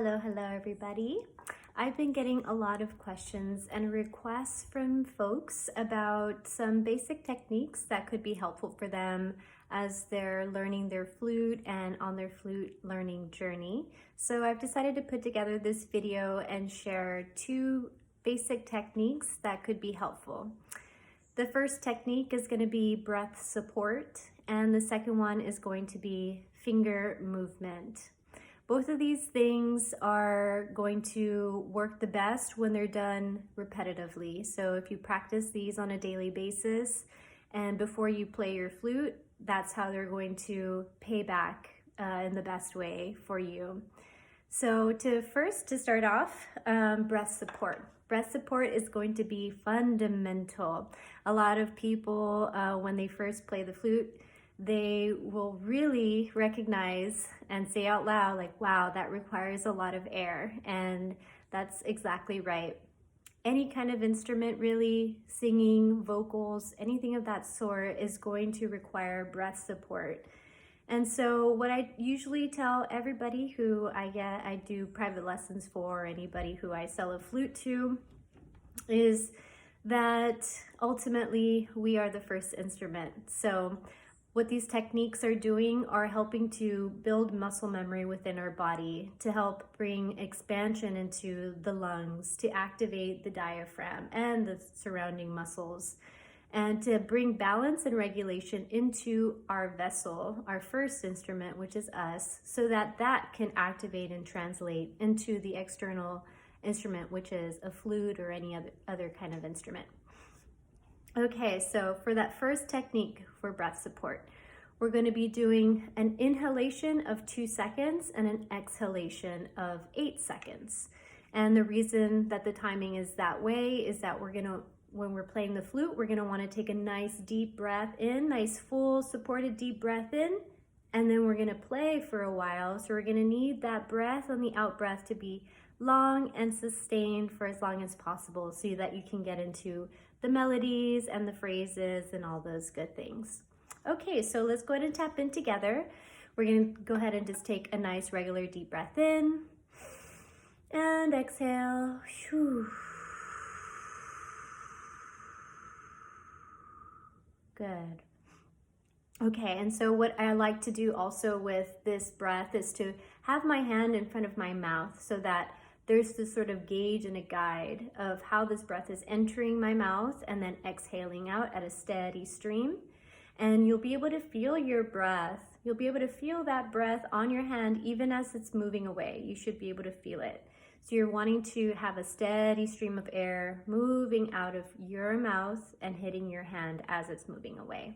Hello everybody. I've been getting a lot of questions and requests from folks about some basic techniques that could be helpful for them as they're learning their flute and on their flute learning journey. So I've decided to put together this video and share two basic techniques that could be helpful. The first technique is going to be breath support, and the second one is going to be finger movement. Both of these things are going to work the best when they're done repetitively. So if you practice these on a daily basis and before you play your flute, that's how they're going to pay back in the best way for you. So to start off, breath support. Breath support is going to be fundamental. A lot of people, when they first play the flute, they will really recognize and say out loud, like, wow, that requires a lot of air. And that's exactly right. Any kind of instrument, really, singing, vocals, anything of that sort is going to require breath support. And so what I usually tell everybody who I do private lessons for, anybody who I sell a flute to, is that ultimately we are the first instrument. So what these techniques are doing are helping to build muscle memory within our body, to help bring expansion into the lungs, to activate the diaphragm and the surrounding muscles, and to bring balance and regulation into our vessel, our first instrument, which is us, so that that can activate and translate into the external instrument, which is a flute or any other kind of instrument. Okay, so for that first technique for breath support, we're going to be doing an inhalation of 2 seconds and an exhalation of 8 seconds. And the reason that the timing is that way is that when we're playing the flute, we're going to want to take a nice deep breath in, nice full supported deep breath in, and then we're going to play for a while. So we're going to need that breath on the out breath to be long and sustained for as long as possible so that you can get into the melodies and the phrases and all those good things. Okay, so let's go ahead and tap in together. We're going to go ahead and just take a nice regular deep breath in and exhale. Good. Okay, and so what I like to do also with this breath is to have my hand in front of my mouth so that there's this sort of gauge and a guide of how this breath is entering my mouth and then exhaling out at a steady stream. And you'll be able to feel your breath. You'll be able to feel that breath on your hand even as it's moving away. You should be able to feel it. So you're wanting to have a steady stream of air moving out of your mouth and hitting your hand as it's moving away.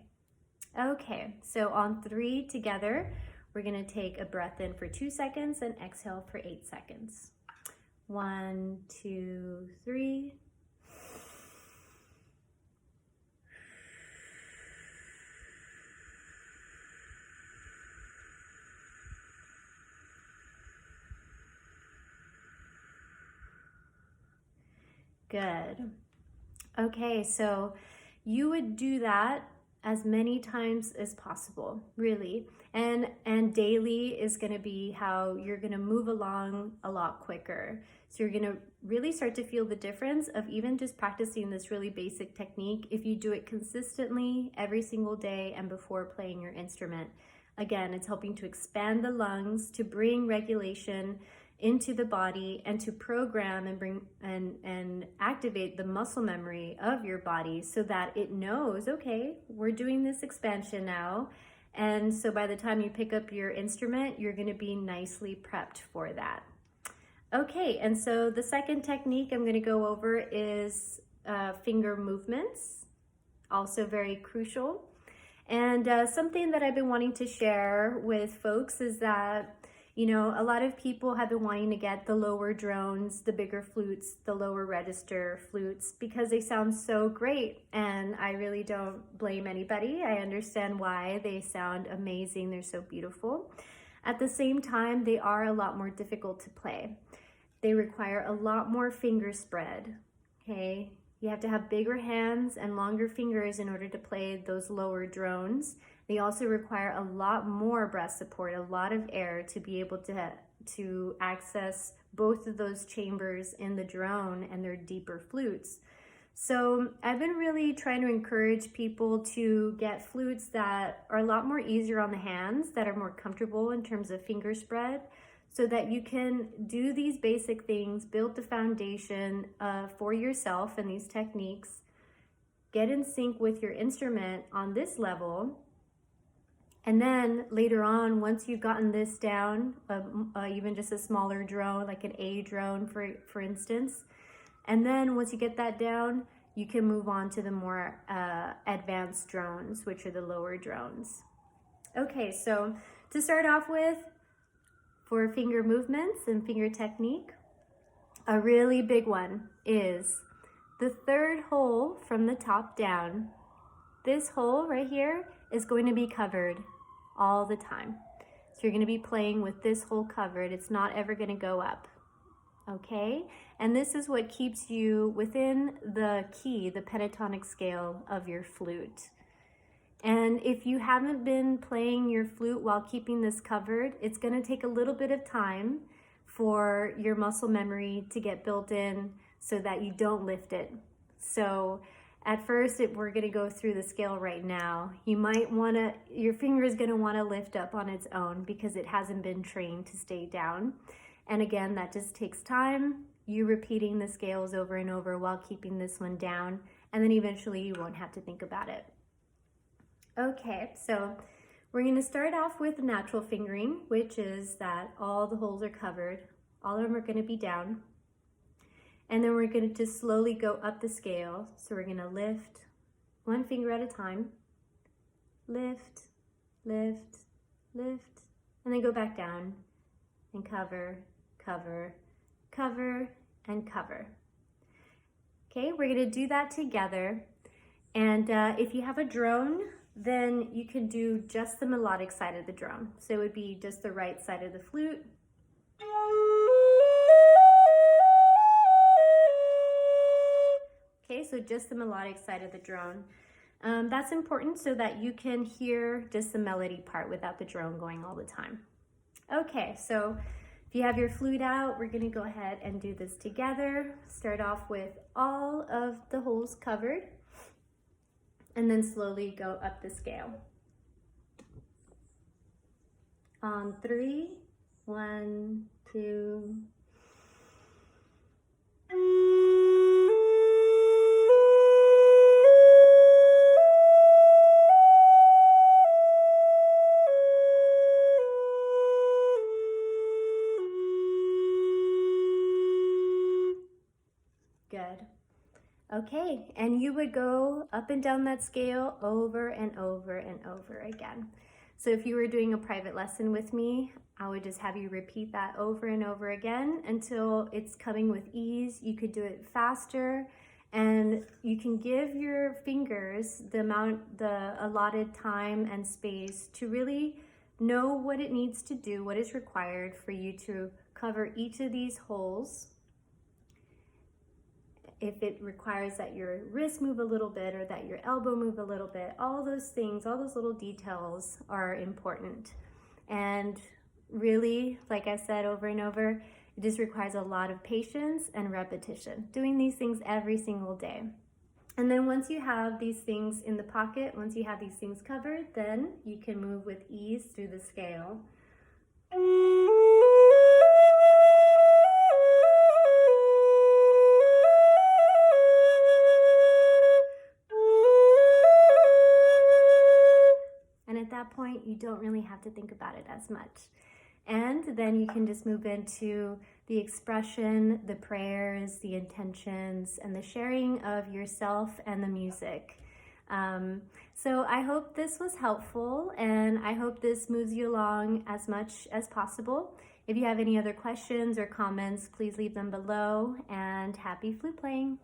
Okay, so on 3 together, we're going to take a breath in for 2 seconds and exhale for 8 seconds. 1, 2, 3. Good. Okay, so you would do that as many times as possible, really. And daily is going to be how you're going to move along a lot quicker. So you're going to really start to feel the difference of even just practicing this really basic technique if you do it consistently every single day and before playing your instrument. Again, it's helping to expand the lungs, to bring regulation into the body, and to program and bring and activate the muscle memory of your body so that it knows, okay, we're doing this expansion now. And so by the time you pick up your instrument, you're going to be nicely prepped for that. Okay, and so the second technique I'm going to go over is finger movements, also very crucial. And something that I've been wanting to share with folks is that, you know, a lot of people have been wanting to get the lower drones, the bigger flutes, the lower register flutes, because they sound so great. And I really don't blame anybody. I understand why they sound amazing. They're so beautiful. At the same time, they are a lot more difficult to play. They require a lot more finger spread, okay? You have to have bigger hands and longer fingers in order to play those lower drones. They also require a lot more breath support, a lot of air to be able to to access both of those chambers in the drone and their deeper flutes. So I've been really trying to encourage people to get flutes that are a lot more easier on the hands, that are more comfortable in terms of finger spread, so that you can do these basic things, build the foundation for yourself and these techniques, get in sync with your instrument on this level, and then later on, once you've gotten this down, even just a smaller drone, like an A drone for instance, and then once you get that down, you can move on to the more advanced drones, which are the lower drones. Okay, so to start off with, for finger movements and finger technique, a really big one is the third hole from the top down. This hole right here is going to be covered all the time. So you're going to be playing with this hole covered. It's not ever going to go up. Okay? And this is what keeps you within the key, the pentatonic scale of your flute. And if you haven't been playing your flute while keeping this covered, it's going to take a little bit of time for your muscle memory to get built in so that you don't lift it. So at first, we're going to go through the scale right now. You might want to, your finger is going to want to lift up on its own because it hasn't been trained to stay down. And again, that just takes time. You repeating the scales over and over while keeping this one down, and then eventually you won't have to think about it. Okay, so we're going to start off with natural fingering, which is that all the holes are covered. All of them are going to be down. And then we're going to just slowly go up the scale. So we're going to lift one finger at a time. Lift, lift, lift, and then go back down and cover, cover, cover, and cover. Okay, we're going to do that together. And if you have a drone, then you can do just the melodic side of the drone. So it would be just the right side of the flute. Okay, so just the melodic side of the drone. That's important so that you can hear just the melody part without the drone going all the time. Okay, so if you have your flute out, we're going to go ahead and do this together. Start off with all of the holes covered, and then slowly go up the scale. On 3, 1, 2. Good. Okay, and you would go up and down that scale over and over and over again. So if you were doing a private lesson with me, I would just have you repeat that over and over again until it's coming with ease. You could do it faster, and you can give your fingers the allotted time and space to really know what it needs to do, what is required for you to cover each of these holes. If it requires that your wrist move a little bit or that your elbow move a little bit, all those things, all those little details are important. And really, like I said over and over, it just requires a lot of patience and repetition, doing these things every single day. And then once you have these things in the pocket, once you have these things covered, then you can move with ease through the scale. Point, you don't really have to think about it as much. And then you can just move into the expression, the prayers, the intentions, and the sharing of yourself and the music. So I hope this was helpful, and I hope this moves you along as much as possible. If you have any other questions or comments, please leave them below, and happy flute playing!